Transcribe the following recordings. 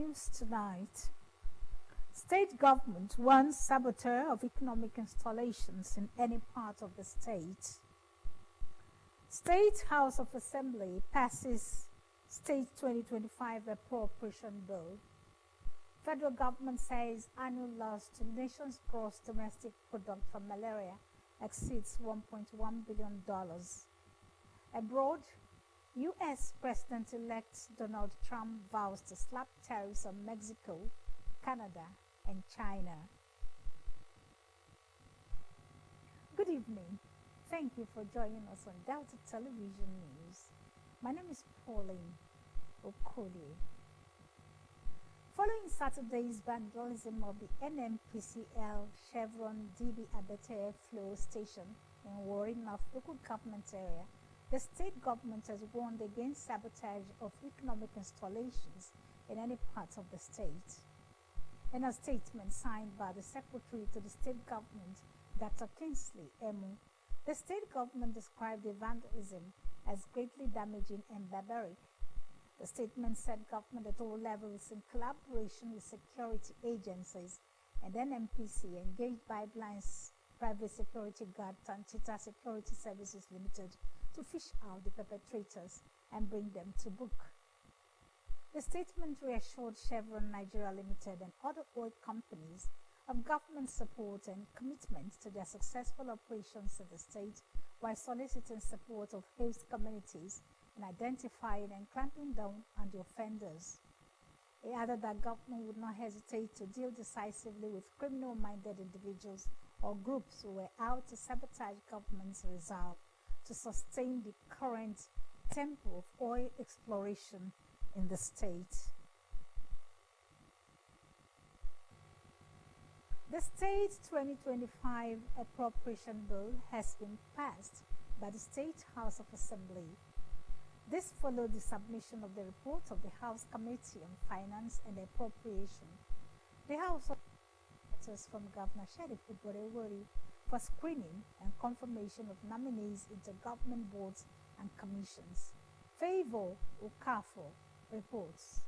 news tonight. State government warns saboteur of economic installations in any part of the state. State House of Assembly passes State 2025 Appropriation Bill. Federal government says annual loss to nation's gross domestic product from malaria exceeds $1.1 billion. Abroad, U.S. President-elect Donald Trump vows to slap tariffs on Mexico, Canada, and China. Good evening. Thank you for joining us on Delta Television News. My name is Pauline Okolie. Following Saturday's vandalism of the NNPCL Chevron DB Abete Flow Station in Warri North local government area, the state government has warned against sabotage of economic installations in any part of the state. In a statement signed by the Secretary to the state government, Dr. Kingsley Emu, the state government described the vandalism as greatly damaging and barbaric. The statement said government at all levels, in collaboration with security agencies and NNPC, engaged Pipelines Private Security Guard Tanchita Security Services Limited to fish out the perpetrators and bring them to book. The statement reassured Chevron Nigeria Limited and other oil companies of government support and commitment to their successful operations in the state, while soliciting support of host communities in identifying and clamping down on the offenders. He added that government would not hesitate to deal decisively with criminal-minded individuals or groups who were out to sabotage government's resolve to sustain the current tempo of oil exploration in the state. The State 2025 Appropriation Bill has been passed by the State House of Assembly. This followed the submission of the report of the House Committee on Finance and Appropriation. The House also letters from Governor Sheriff Uborewori for screening and confirmation of nominees into government boards and commissions. Favor Okafo reports.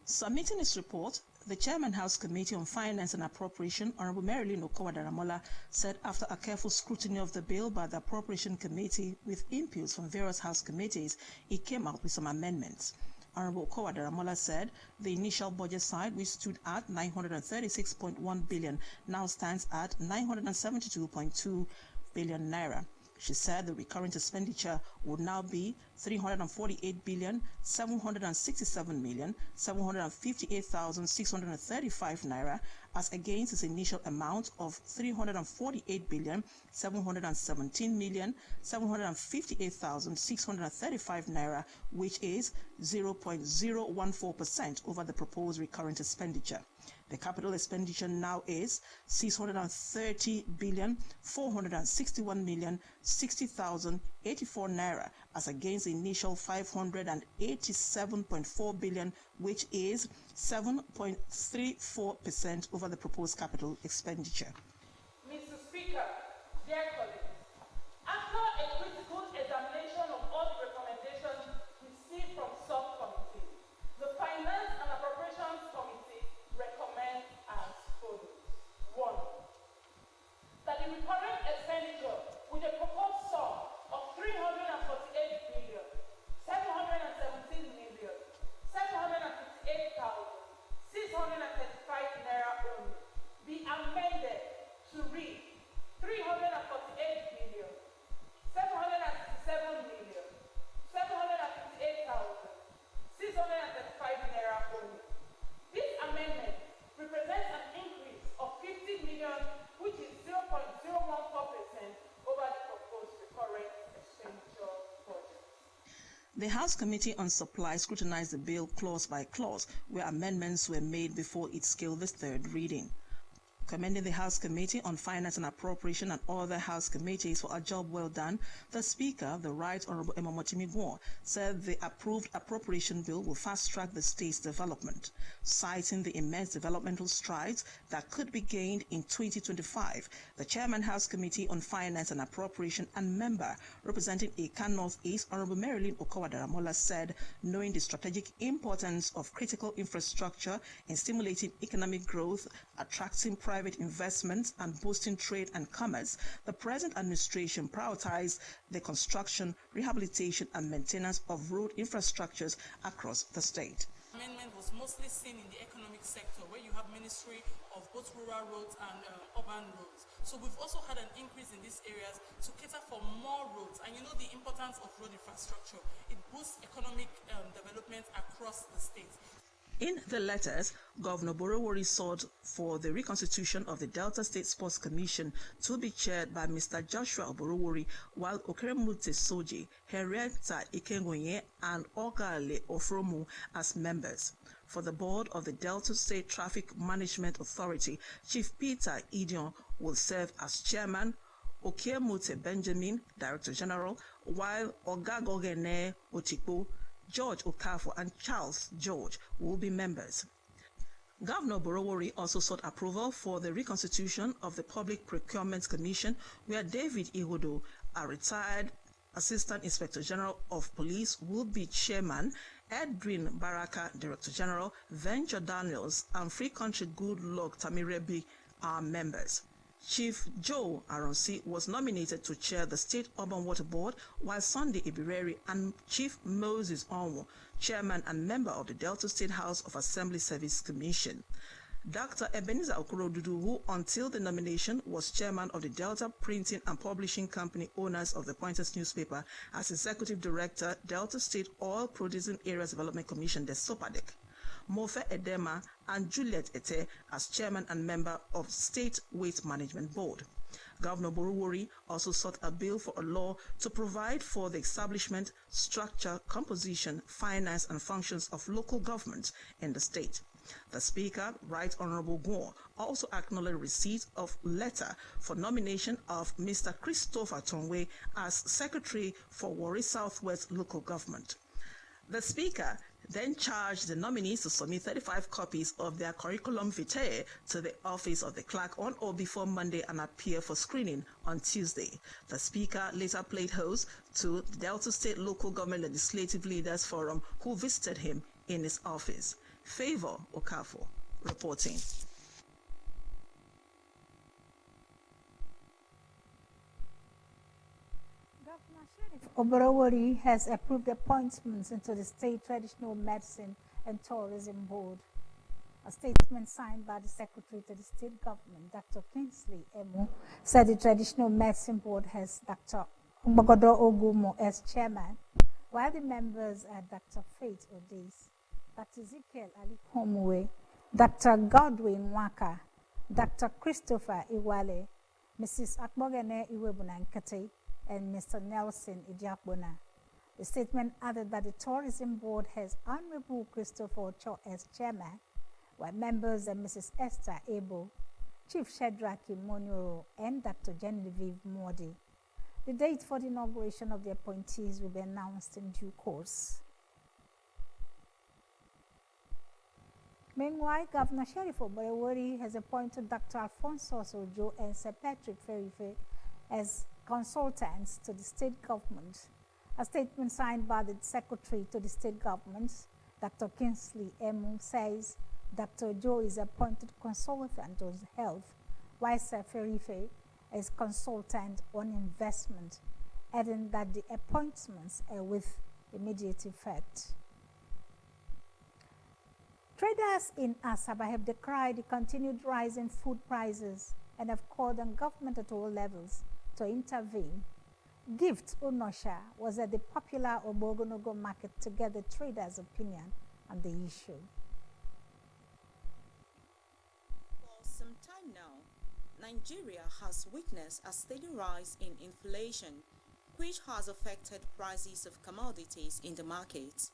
Submitting his report, the Chairman House Committee on Finance and Appropriation, Honorable Marilyn Okowa-Daramola, said after a careful scrutiny of the bill by the Appropriation Committee with inputs from various House committees, it came out with some amendments. Honorable Okowa-Daramola said the initial budget side, which stood at 936.1 billion, now stands at 972.2 billion naira. She said the recurring expenditure would now be 348,767,758,635 naira, as against its initial amount of 348,717,758,635 naira, which is 0.014% over the proposed recurrent expenditure. The capital expenditure now is 630,461,060,084 naira, as against the initial 587.4 billion, which is 7.34% over the proposed capital expenditure. Mr. Speaker, dear colleagues, after a critical examination of all the recommendations received from subcommittee, the Finance and Appropriations Committee recommend as follows. 1. That the recurrent expenditure with a proposed sum of 348,717,758,635 naira only be amended to read 348,767,758,635 naira only. This amendment represents an increase of 50 million, which is 0.014% over the proposed recurrent expenditure budget. The House Committee on Supply scrutinized the bill clause by clause, where amendments were made before it scaled the third reading. commending the House Committee on Finance and Appropriation and other House committees for a job well done, the Speaker, the Right Honorable Emomotimi Guo, said the approved appropriation bill will fast-track the state's development. Citing the immense developmental strides that could be gained in 2025, the Chairman House Committee on Finance and Appropriation and member representing Eka Northeast, Honorable Marilyn Okowa-Daramola, said knowing the strategic importance of critical infrastructure in stimulating economic growth, attracting private investments, and boosting trade and commerce, the present administration prioritized the construction, rehabilitation, and maintenance of road infrastructures across the state. Amendment was mostly seen in the economic sector, where you have Ministry of both rural roads and urban roads. So we've also had an increase in these areas to cater for more roads. And you know the importance of road infrastructure. It boosts economic development across the state. In the letters, Governor Borowori sought for the reconstitution of the Delta State Sports Commission to be chaired by Mr. Joshua Oborowori, while Okeremute Soji, Henrietta Ikengonye, and Ogale Ofromu as members. For the board of the Delta State Traffic Management Authority, Chief Peter Idion will serve as chairman, Okemute Benjamin, Director General, while Ogagogene Otikpo, George Okafor, and Charles George will be members. Governor Borowori also sought approval for the reconstitution of the Public Procurement Commission, where David Ihodo, a retired Assistant Inspector General of Police, will be chairman, Edwin Baraka, Director General, Venture Daniels, and Free Country Goodluck Tamirebi are members. Chief Joe Aronsi was nominated to chair the State Urban Water Board, while Sunday Ibireri and Chief Moses Onwo, chairman and member of the Delta State House of Assembly Service Commission. Dr. Ebenezer Okorodudu, who until the nomination was chairman of the Delta Printing and Publishing Company, owners of the Pointers newspaper, as executive director, Delta State Oil Producing Areas Development Commission, the SOPADEC. Mofe Edema and Juliet Ete as chairman and member of State Waste Management Board. Governor Borowori also sought a bill for a law to provide for the establishment, structure, composition, finance, and functions of local government in the state. The Speaker, Right Honorable Guo, also acknowledged receipt of letter for nomination of Mr. Christopher Tongwe as Secretary for Warri Southwest Local Government. The Speaker then charged the nominees to submit 35 copies of their curriculum vitae to the office of the clerk on or before Monday and appear for screening on Tuesday. The Speaker later played host to the Delta State Local Government Legislative Leaders Forum, who visited him in his office. Favor Okafor reporting. Oborowori has approved appointments into the State Traditional Medicine and Tourism Board. A statement signed by the Secretary to the State Government, Dr. Kingsley Emu, said the Traditional Medicine Board has Dr. Mbogodo Ogumo as chairman, while the members are Dr. Faith Odeis, Dr. Ezekiel Ali Komwe, Dr. Godwin Waka, Dr. Christopher Iwale, Mrs. Akbogene Iwebunankate, and Mr. Nelson Idiakbona. The statement added that the Tourism Board has Honorable Christopher Cho as chairman, while members are Mrs. Esther Abel, Chief Shedraki Monuro, and Dr. Genevieve Modi. The date for the inauguration of the appointees will be announced in due course. Meanwhile, Governor Sheriff Oborowori has appointed Dr. Alfonso Ojo and Sir Patrick Ferife as consultants to the state government. A statement signed by the Secretary to the State Government, Dr. Kingsley Emu, says Dr. Joe is appointed consultant on health, while Sir Ferife is consultant on investment, adding that the appointments are with immediate effect. Traders in Asaba have decried the continued rise in food prices and have called on government at all levels to intervene. Gift Unosha was at the popular Obogonogo market to get the traders' opinion on the issue. For some time now, Nigeria has witnessed a steady rise in inflation, which has affected prices of commodities in the market.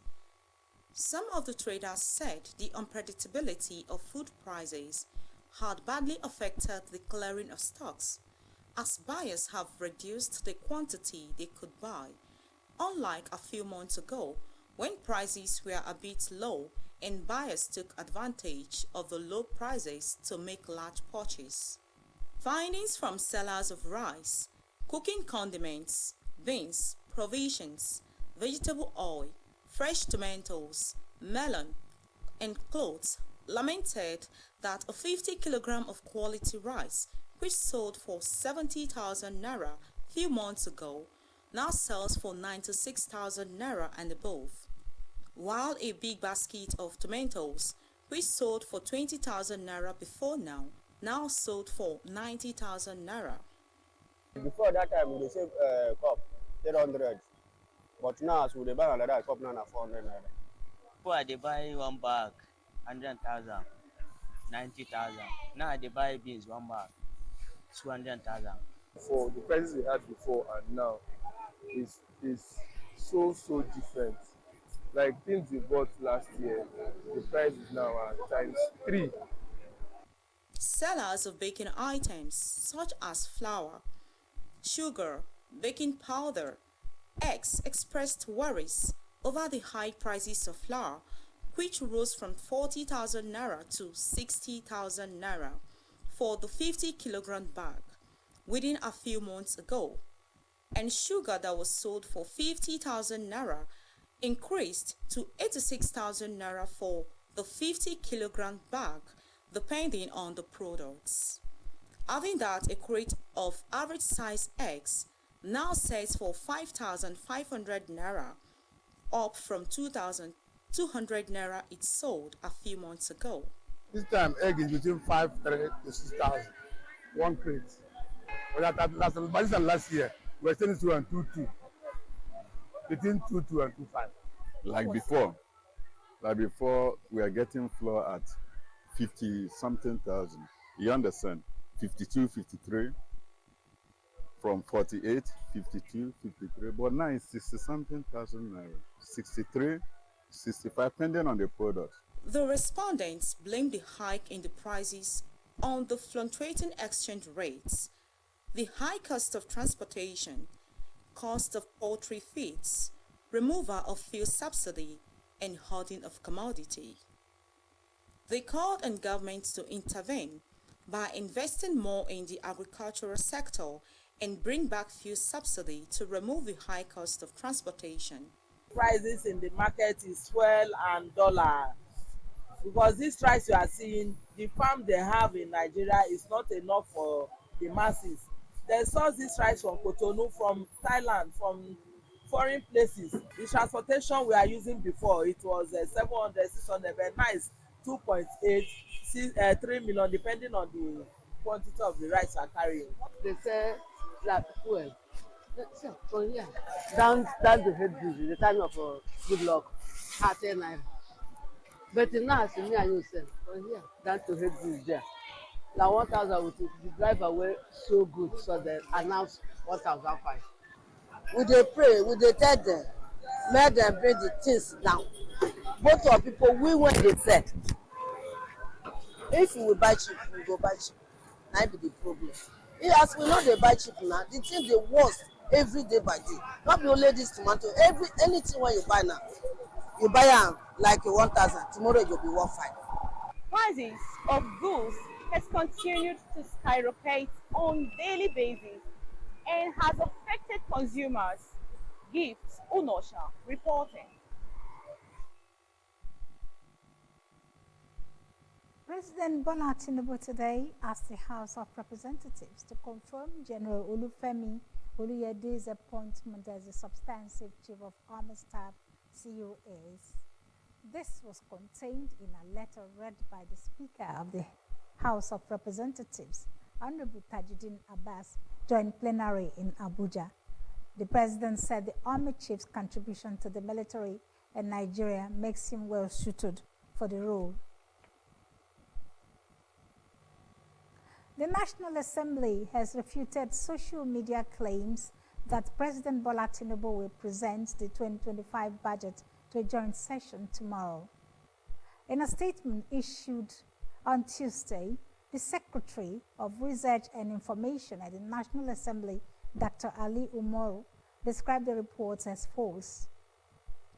Some of the traders said the unpredictability of food prices had badly affected the clearing of stocks, as buyers have reduced the quantity they could buy, unlike a few months ago when prices were a bit low and buyers took advantage of the low prices to make large purchases. Findings from sellers of rice, cooking condiments, beans, provisions, vegetable oil, fresh tomatoes, melon, and clothes lamented that a 50 kilogram of quality rice, which sold for 70,000 naira few months ago, now sells for 96,000 naira and above, while a big basket of tomatoes, which sold for 20,000 naira before now sold for 90,000 naira. Before that time, they say cup 800, but now as we buy another cup now 400 naira. Before they buy one bag, 100,000, 90,000. Now they buy beans one bag, 200,000. For the prices we had before and now is so different. Like things we bought last year, the price is now times 3. Sellers of baking items such as flour, sugar, baking powder, eggs expressed worries over the high prices of flour, which rose from 40,000 naira to 60,000 naira for the 50 kilogram bag within a few months ago, and sugar that was sold for 50,000 naira increased to 86,000 naira for the 50 kilogram bag, depending on the products. Adding that a crate of average size eggs now sells for 5,500 naira, up from 2,200 naira it sold a few months ago. This time egg is between 5,300 to 6,000, one crate. But that last year, we were selling 2 and 2.2, between 2.2 and 2.5. Like before, we are getting flour at 50 something thousand. You understand? 52, 53, from 48, 52, 53. But now it's 60 something thousand naira. 63, 65, depending on the product. The respondents blamed the hike in the prices on the fluctuating exchange rates, the high cost of transportation, cost of poultry feeds, removal of fuel subsidy, and hoarding of commodity. They called on governments to intervene by investing more in the agricultural sector and bring back fuel subsidy to remove the high cost of transportation. Prices in the market is fuel and dollar, because this rice you are seeing, the farm they have in Nigeria is not enough for the masses. They source this rice from Cotonou, from Thailand, from foreign places. The transportation we are using before, it was 700, 600, but now it's 2.8, 3 million, depending on the quantity of the rice you are carrying. They say like fuel. So yeah, down the head bridge, the time of good luck, 10 naira. But now, as me and you say, from here down to head bridge there, like 1,000 we took. The driver were so good, so they announced 1,500. We dey pray, we dey tell them, make them bring the things down. Both of people, we when they sell. If we will buy cheap, we go buy cheap. That be the problem. As we know they buy cheap now, the thing they worst every day by day. Not be only this tomato, anything when you buy now, you buy am like 1,000. Tomorrow it will be 1,500. Prices of goods has continued to skyrocket on daily basis and has affected consumers. Gifts Unosha reporting. President Bola Tinubu today asked the House of Representatives to confirm General Olufemi Oluyede's appointment as the substantive Chief of Army Staff (COS). This was contained in a letter read by the Speaker of the House of Representatives, Honorable Tajuddin Abbas, during plenary in Abuja. The President said the Army Chief's contribution to the military and Nigeria makes him well suited for the role. The National Assembly has refuted social media claims that President Bola Tinubu will present the 2025 budget to a joint session tomorrow. In a statement issued on Tuesday, The Secretary of Research and Information at the National Assembly, Dr. Ali Umaru, described the reports as false.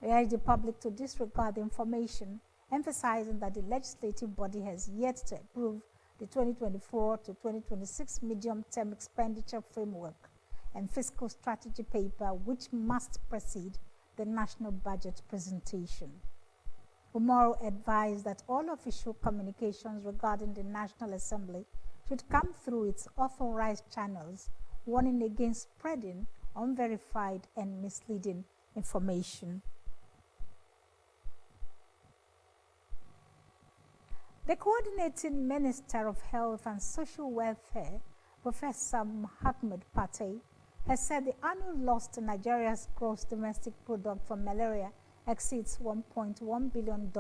He urged the public to disregard the information, emphasizing that the legislative body has yet to approve the 2024 to 2026 medium-term expenditure framework and fiscal strategy paper, which must precede the national budget presentation. Umaru advised that all official communications regarding the National Assembly should come through its authorized channels, warning against spreading unverified and misleading information. The Coordinating Minister of Health and Social Welfare, Professor Mohammed Patey, has said the annual loss to Nigeria's gross domestic product from malaria exceeds $1.1 billion.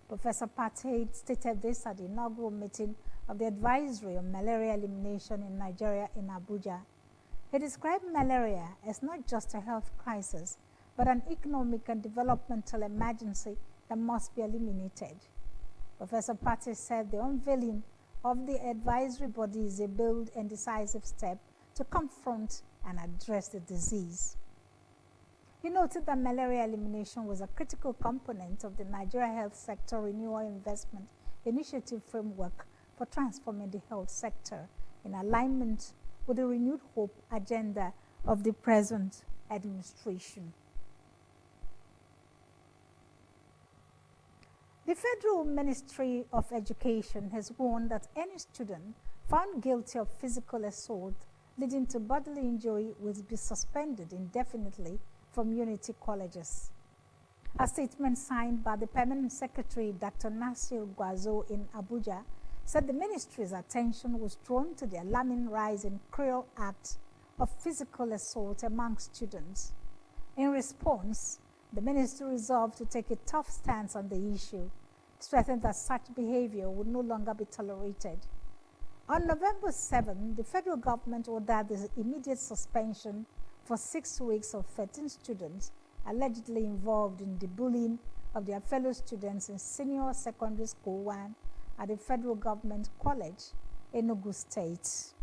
Professor Patey stated this at the inaugural meeting of the Advisory on Malaria Elimination in Nigeria in Abuja. He described malaria as not just a health crisis, but an economic and developmental emergency that must be eliminated. Professor Patey said the unveiling of the advisory body is a bold and decisive step to confront and address the disease. He noted that malaria elimination was a critical component of the Nigeria Health Sector Renewal Investment Initiative framework for transforming the health sector in alignment with the renewed hope agenda of the present administration. The Federal Ministry of Education has warned that any student found guilty of physical assault leading to bodily injury will be suspended indefinitely from Unity colleges. A statement signed by the Permanent Secretary, Dr. Nasir Gwazo, in Abuja, said the ministry's attention was drawn to the alarming rise in cruel acts of physical assault among students. In response, the ministry resolved to take a tough stance on the issue, stressing that such behavior would no longer be tolerated. On November 7, the federal government ordered the immediate suspension for 6 weeks of 13 students allegedly involved in the bullying of their fellow students in Senior Secondary School 1 at the Federal Government College, Enugu State.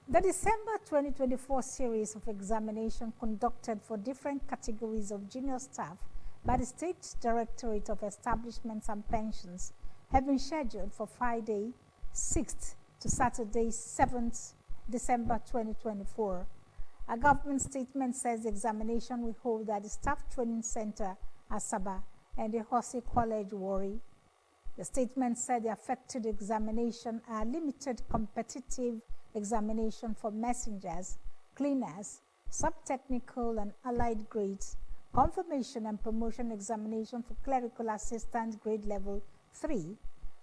The December 2024 series of examination conducted for different categories of junior staff by the State Directorate of Establishments and Pensions have been scheduled for Friday 6th to Saturday 7th December 2024. A government statement says the examination will hold at the Staff Training Center, Asaba, and the Hosi College, Warri. The statement said the affected examination are limited competitive examination for messengers, cleaners, sub-technical and allied grades, confirmation and promotion examination for clerical assistant grade level 3,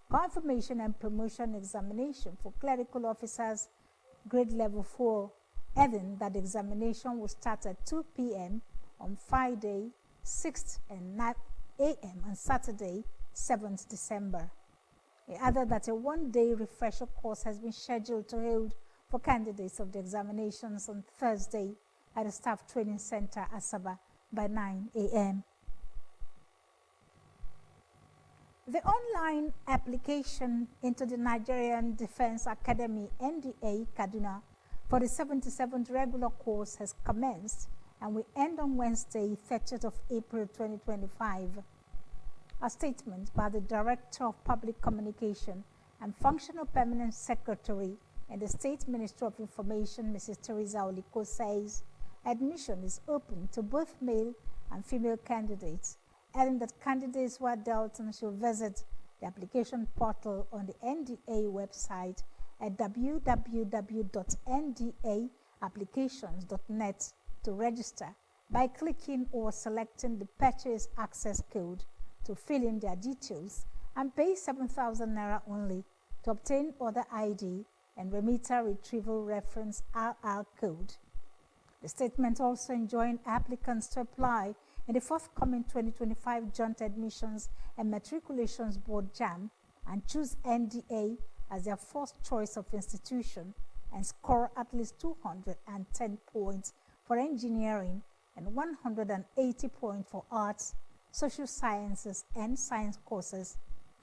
confirmation and promotion examination for clerical officers grade level 4, adding that the examination will start at 2 p.m. on Friday 6th and 9 a.m. on Saturday 7th December. He added that a one-day refresher course has been scheduled to hold for candidates of the examinations on Thursday at the Staff Training Center, Asaba, by 9 a.m. The online application into the Nigerian Defense Academy, NDA, Kaduna, for the 77th regular course has commenced and will end on Wednesday, 30th of April 2025. A statement by the Director of Public Communication and Functional Permanent Secretary in the State Ministry of Information, Mrs. Teresa Oliko, says admission is open to both male and female candidates, adding that candidates who are Dalton should visit the application portal on the NDA website at www.ndaapplications.net to register by clicking or selecting the Purchase Access Code to fill in their details and pay 7,000 Naira only to obtain order ID and remitter retrieval reference RR code. The statement also enjoined applicants to apply in the forthcoming 2025 Joint Admissions and Matriculations Board JAM and choose NDA as their first choice of institution and score at least 210 points for engineering and 180 points for arts, social sciences, and science courses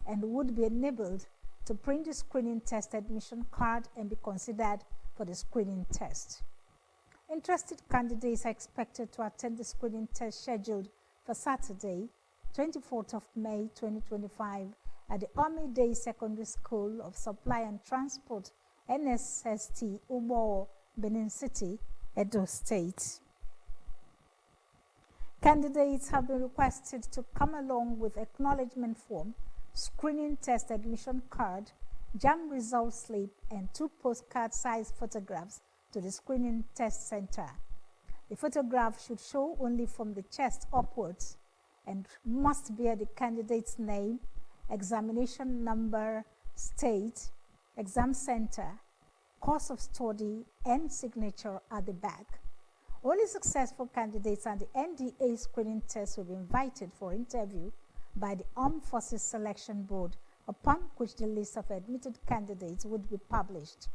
and would be enabled to print the screening test admission card and be considered for the screening test. Interested candidates are expected to attend the screening test scheduled for Saturday, 24th of May 2025 at the Army Day Secondary School of Supply and Transport, NSST, Ubo, Benin City, Edo State. Candidates have been requested to come along with acknowledgement form, screening test admission card, JAMB result slip, and 2 postcard-sized photographs to the screening test center. The photograph should show only from the chest upwards and must bear the candidate's name, examination number, state, exam center, course of study, and signature at the back. Only successful candidates and the NDA screening test will be invited for interview by the Armed Forces Selection Board, upon which the list of admitted candidates would be published.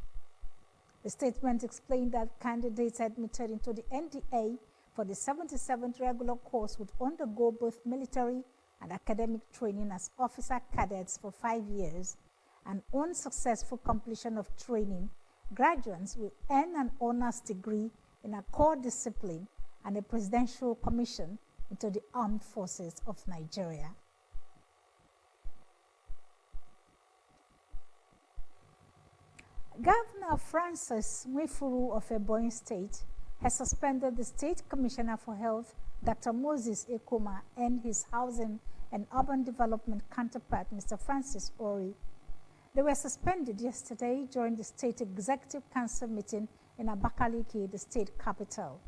The statement explained that candidates admitted into the NDA for the 77th regular course would undergo both military and academic training as officer cadets for 5 years, and on successful completion of training, graduates will earn an honors degree in a core discipline and a presidential commission into the Armed Forces of Nigeria. Governor Francis Mwifuru of Ebonyi State has suspended the State Commissioner for Health, Dr. Moses Ekuma, and his Housing and Urban Development counterpart, Mr. Francis Ori. They were suspended yesterday during the State Executive Council meeting in Abakaliki, the state capital.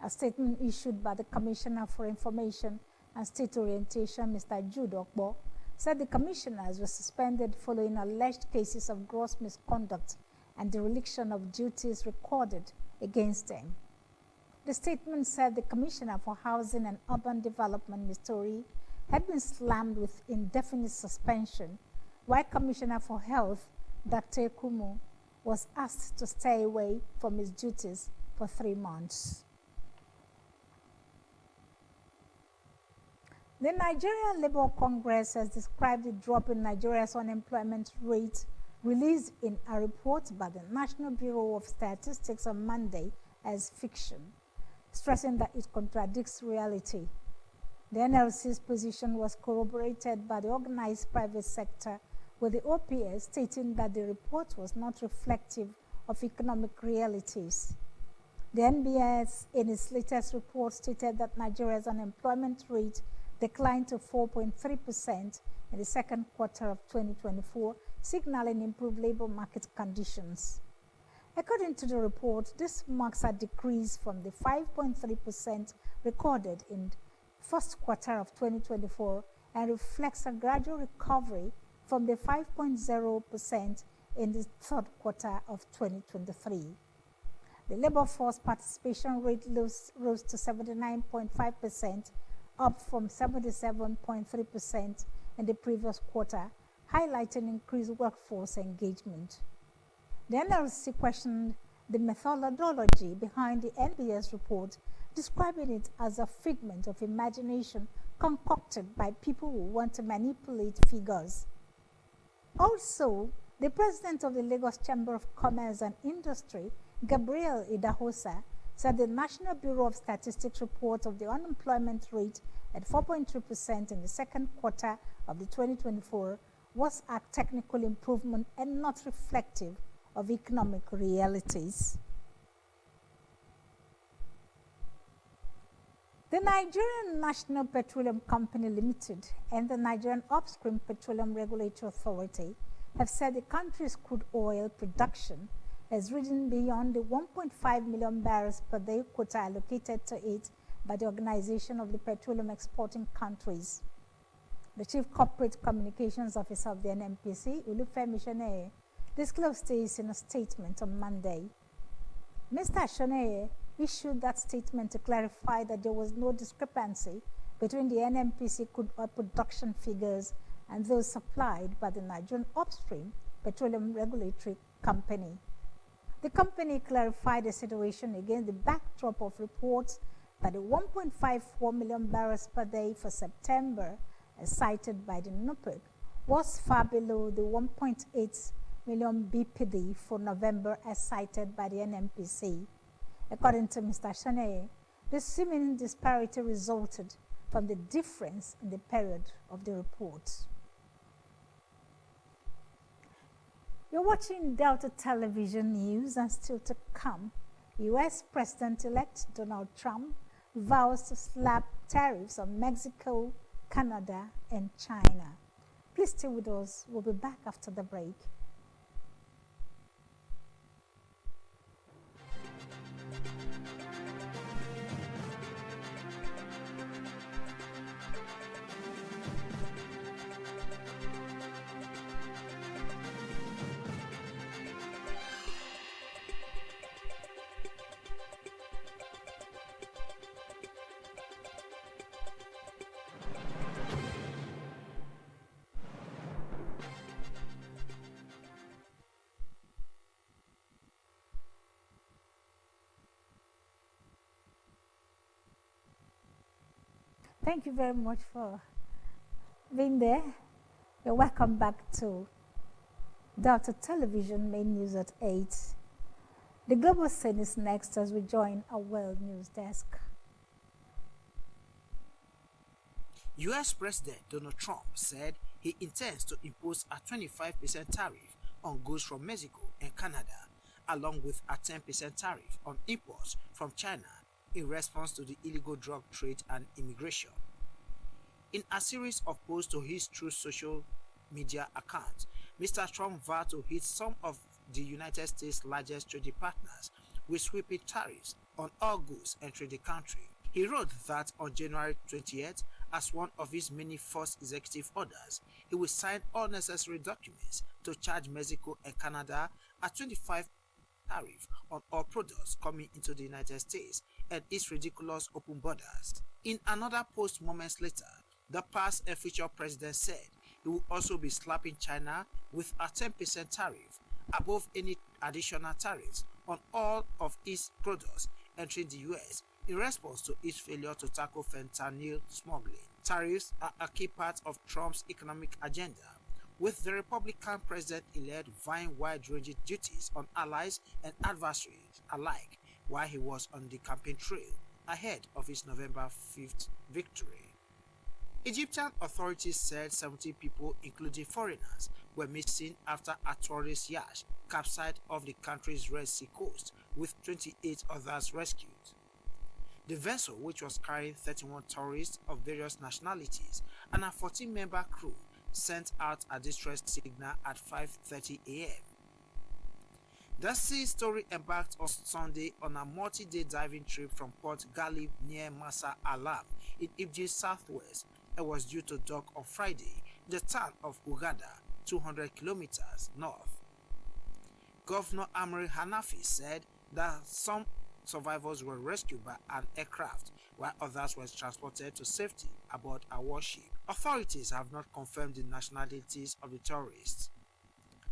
A statement issued by the Commissioner for Information and State Orientation, Mr. Jude Okbo, said the commissioners were suspended following alleged cases of gross misconduct and dereliction of duties recorded against them. The statement said the Commissioner for Housing and Urban Development, Mr. Ori, had been slammed with indefinite suspension, while Commissioner for Health, Dr. Ekumu, was asked to stay away from his duties for 3 months. The Nigeria Labour Congress has described the drop in Nigeria's unemployment rate released in a report by the National Bureau of Statistics on Monday as fiction, stressing that it contradicts reality. The NLC's position was corroborated by the organized private sector, with the OPS stating that the report was not reflective of economic realities. The NBS, in its latest report, stated that Nigeria's unemployment rate declined to 4.3% in the second quarter of 2024, signaling improved labor market conditions. According to the report, this marks a decrease from the 5.3% recorded in the first quarter of 2024 and reflects a gradual recovery from the 5.0% in the third quarter of 2023. The labor force participation rate rose to 79.5%, up from 77.3% in the previous quarter, highlighting increased workforce engagement. The NLC questioned the methodology behind the NBS report, describing it as a figment of imagination concocted by people who want to manipulate figures. Also, the president of the Lagos Chamber of Commerce and Industry, Gabriel Idahosa, said the National Bureau of Statistics report of the unemployment rate at 4.3% in the second quarter of the 2024 was a technical improvement and not reflective of economic realities. The Nigerian National Petroleum Company Limited and the Nigerian Upstream Petroleum Regulatory Authority have said the country's crude oil production has risen beyond the 1.5 million barrels per day quota allocated to it by the Organization of the Petroleum Exporting Countries. The Chief Corporate Communications Officer of the NNPC, Olufemi Shoneye, disclosed this in a statement on Monday. Mr. Shoneye issued that statement to clarify that there was no discrepancy between the NNPC crude oil production figures and those supplied by the Nigerian Upstream Petroleum Regulatory Company. The company clarified the situation against the backdrop of reports that the 1.54 million barrels per day for September, as cited by the NUPEC, was far below the 1.8 million BPD for November as cited by the NMPC. According to Mr. Shanaye, the seeming disparity resulted from the difference in the period of the report. You're watching Delta Television News, and still to come, U.S. President-elect Donald Trump vows to slap tariffs on Mexico, Canada, and China. Please stay with us. We'll be back after the break. Thank you very much for being there. You're welcome back to Delta Television Main News at 8. The global scene is next as we join our World News Desk. U.S. President Donald Trump said he intends to impose a 25% tariff on goods from Mexico and Canada, along with a 10% tariff on imports from China in response to the illegal drug trade and immigration. In a series of posts to his Truth social media account, Mr. Trump vowed to hit some of the United States' largest trading partners with sweeping tariffs on all goods entering the country. He wrote that on January 20th, as one of his many first executive orders, he will sign all necessary documents to charge Mexico and Canada a 25% tariff on all products coming into the United States and its ridiculous open borders. In another post moments later, the past and future president said he will also be slapping China with a 10% tariff above any additional tariffs on all of its products entering the U.S. in response to its failure to tackle fentanyl smuggling. Tariffs are a key part of Trump's economic agenda, with the Republican president-elect vying wide-ranging duties on allies and adversaries alike while he was on the campaign trail ahead of his November 5th victory. Egyptian authorities said 70 people, including foreigners, were missing after a tourist yacht capsized off the country's Red Sea coast, with 28 others rescued. The vessel, which was carrying 31 tourists of various nationalities and a 14-member crew, sent out a distress signal at 5:30 a.m. The Sea Story embarked on Sunday on a multi-day diving trip from Port Ghalib near Marsa Alam in Egypt's southwest and was due to dock on Friday in the town of Hurghada, 200 kilometers north. Governor Amri Hanafi said that some survivors were rescued by an aircraft while others were transported to safety aboard a warship. Authorities have not confirmed the nationalities of the tourists.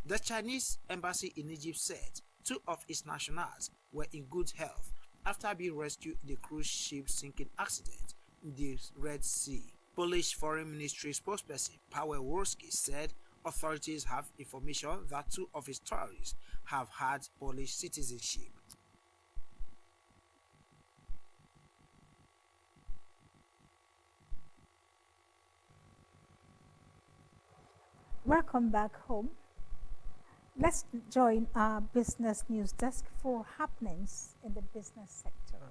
The Chinese embassy in Egypt said 2 of its nationals were in good health after being rescued in the cruise ship sinking accident in the Red Sea. Polish Foreign Ministry spokesperson Paweł Woroski said authorities have information that 2 of its tourists have had Polish citizenship. Welcome back home. Let's join our business news desk for happenings in the business sector.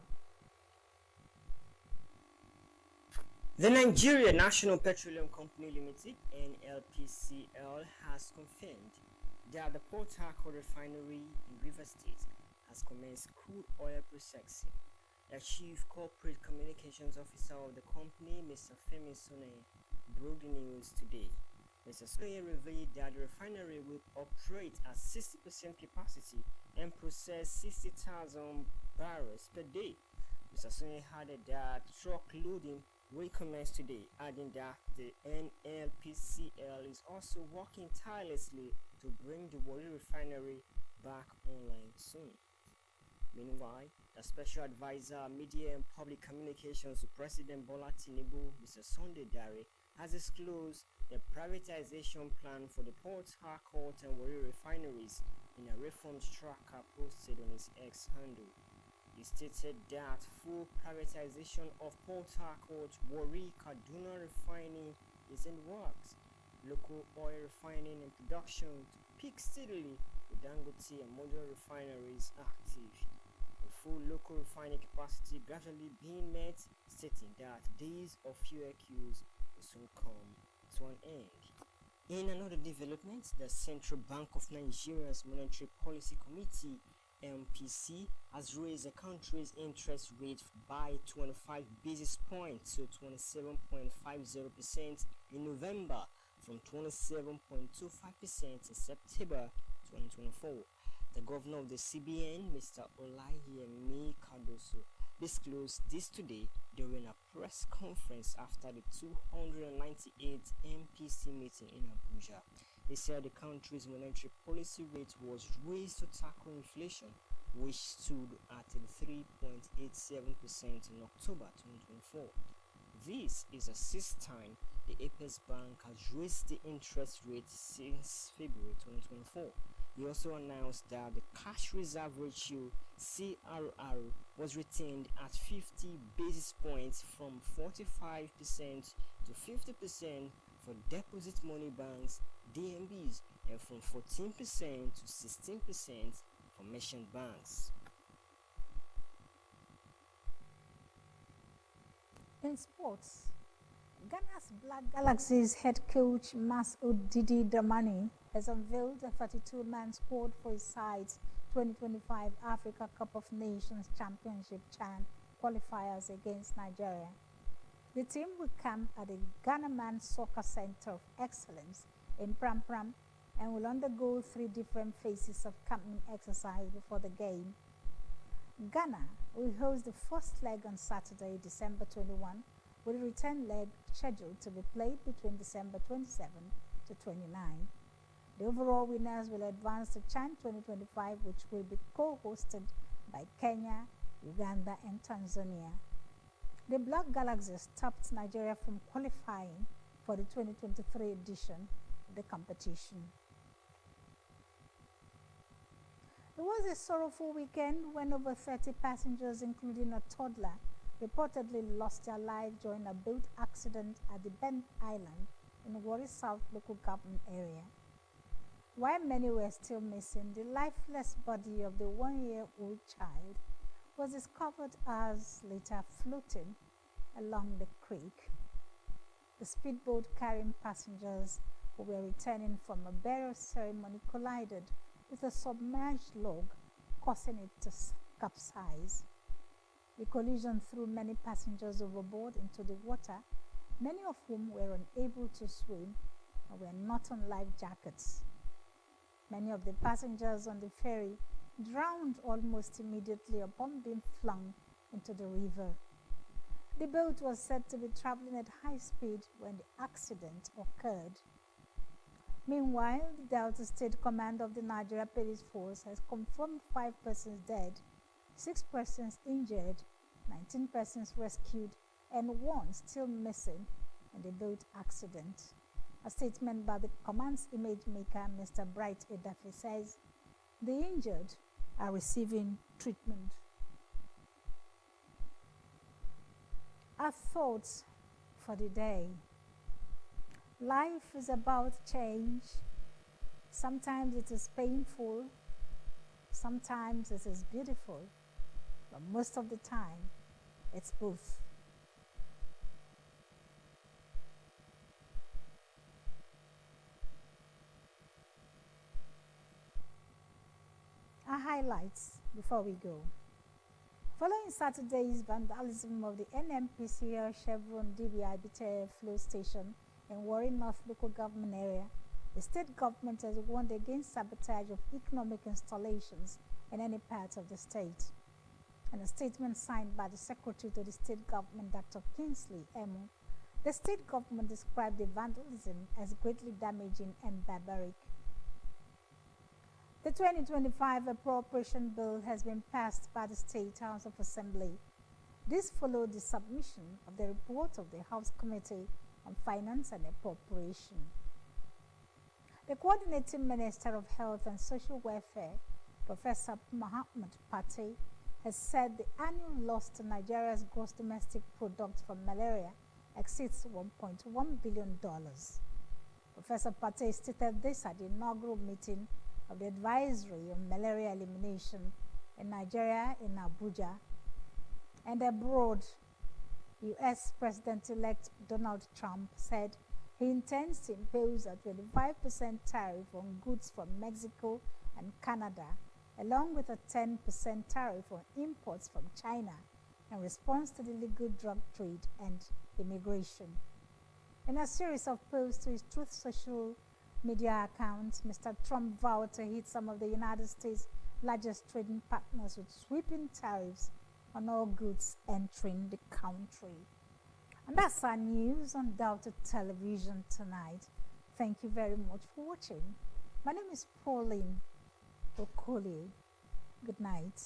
The Nigeria National Petroleum Company Limited, NLPCL, has confirmed that the Port Harcourt refinery in Rivers State has commenced crude oil processing. The Chief Corporate Communications Officer of the company, Mr. Femi Sone, broke the news today. Mr. Sone revealed that the refinery will operate at 60% capacity and process 60,000 barrels per day. Mr. Sone added that truck loading will commence today, adding that the NLPCL is also working tirelessly to bring the Warri refinery back online soon. Meanwhile, the Special Advisor, Media and Public Communications to President Bola Tinubu, Mr. Sunday Dare, has disclosed the privatization plan for the Port Harcourt and Warri refineries in a reformed tracker posted on his X handle. He stated that full privatization of Port Harcourt, Warri, Kaduna refining is in works. Local oil refining and production to peak steadily with Dangote and modern refineries active. The full local refining capacity gradually being met, stating that days of fuel queues will soon come to an end. In another development, the Central Bank of Nigeria's Monetary Policy Committee MPC has raised the country's interest rate by 25 basis points to 27.50% in November from 27.25% in September 2024. The governor of the CBN, Mr. Olayemi Cardoso, disclosed this today during a press conference after the 298th MPC meeting in Abuja. He said the country's monetary policy rate was raised to tackle inflation, which stood at 3.87% in October 2024. This is the sixth time the Apex Bank has raised the interest rate since February 2024. He also announced that the cash reserve ratio (CRR) was retained at 50 basis points from 45% to 50% for deposit money banks (DMBs) and from 14% to 16% for merchant banks. In sports, Ghana's Black Galaxies head coach Masoud Didi Dramani has unveiled a 32-man squad for his side's 2025 Africa Cup of Nations Championship CHAN qualifiers against Nigeria. The team will camp at the Ghana Man Soccer Center of Excellence in Pram Pram and will undergo 3 different phases of camping exercise before the game. Ghana will host the first leg on Saturday, December 21, with a return leg scheduled to be played between December 27 to 29. The overall winners will advance to CHAN 2025, which will be co-hosted by Kenya, Uganda, and Tanzania. The Black Galaxies stopped Nigeria from qualifying for the 2023 edition of the competition. It was a sorrowful weekend when over 30 passengers, including a toddler, reportedly lost their lives during a boat accident at the Bend Island in Warri South local government area. While many were still missing, the lifeless body of the 1-year-old child was discovered as later floating along the creek. The speedboat carrying passengers who were returning from a burial ceremony collided with a submerged log, causing it to capsize. The collision threw many passengers overboard into the water, many of whom were unable to swim and were not on life jackets. Many of the passengers on the ferry drowned almost immediately upon being flung into the river. The boat was said to be traveling at high speed when the accident occurred. Meanwhile, the Delta State Command of the Nigeria Police Force has confirmed 5 persons dead, 6 persons injured, 19 persons rescued, and 1 still missing in the boat accident. A statement by the command's image maker, Mr. Bright Edafe, says the injured are receiving treatment. Our thoughts for the day. Life is about change. Sometimes it is painful, sometimes it is beautiful, but most of the time it's both. Our highlights before we go. Following Saturday's vandalism of the NNPCL Chevron DBI Bitere Flow Station in Warri North local government area, the state government has warned against sabotage of economic installations in any part of the state. In a statement signed by the Secretary to the state government, Dr. Kingsley Emu, the state government described the vandalism as greatly damaging and barbaric. The 2025 Appropriation Bill has been passed by the State House of Assembly. This followed the submission of the report of the House Committee on Finance and Appropriation. The Coordinating Minister of Health and Social Welfare, Professor Mohammed Pate, has said the annual loss to Nigeria's gross domestic product from malaria exceeds $1.1 billion. Professor Pate stated this at the inaugural meeting of the Advisory on Malaria Elimination in Nigeria in Abuja. And abroad, U.S. President-elect Donald Trump said he intends to impose a 25% tariff on goods from Mexico and Canada, along with a 10% tariff on imports from China in response to the illegal drug trade and immigration. In a series of posts to his Truth social media accounts, Mr. Trump vowed to hit some of the United States' largest trading partners with sweeping tariffs on all goods entering the country. And that's our news on Delta Television tonight. Thank you very much for watching. My name is Pauline Okoli. Good night.